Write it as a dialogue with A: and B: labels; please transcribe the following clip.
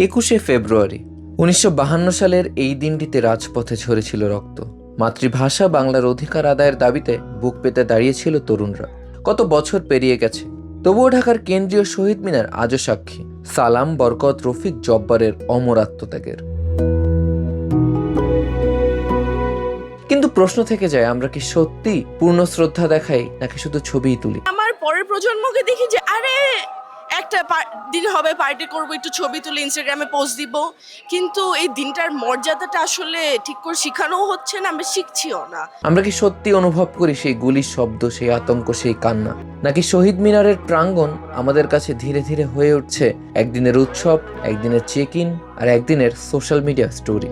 A: 21শে ফেব্রুয়ারি 1952 সালের এই দিনটিতে রাজপথে ঝরেছিল রক্ত। মাতৃভাষা বাংলার অধিকার আদায়ের দাবিতে বুক পেতে দাঁড়িয়েছিল তরুণরা। কত বছর পেরিয়ে গেছে, তবুও ঢাকার কেন্দ্রীয় শহীদ মিনার আজও সাক্ষী সালাম, বরকত, রফিক, জব্বারের অমর আত্মত্যাগের। কিন্তু প্রশ্ন থেকে যায়, আমরা কি সত্যি পূর্ণ শ্রদ্ধা দেখাই নাকি শুধু ছবিই তুলি?
B: আমার পরের প্রজন্মকে দেখি যে আরে একটা দিন হবে, পার্টি করবো, একটু ছবি তুলে ইনস্টাগ্রামে পোস্ট দিব, কিন্তু এই দিনটার মর্যাদাটা আসলে ঠিক করে শেখানোও হচ্ছে না, আমরা শিখছিও না।
A: আমরা কি সত্যি অনুভব করি সেই গুলির শব্দ, সেই আতঙ্ক, সেই কান্না? নাকি শহীদ মিনারের প্রাঙ্গণ আমাদের কাছে ধীরে ধীরে হয়ে উঠছে একদিনের উৎসব, একদিনের চেক ইন আর একদিনের সোশ্যাল মিডিয়া স্টোরি?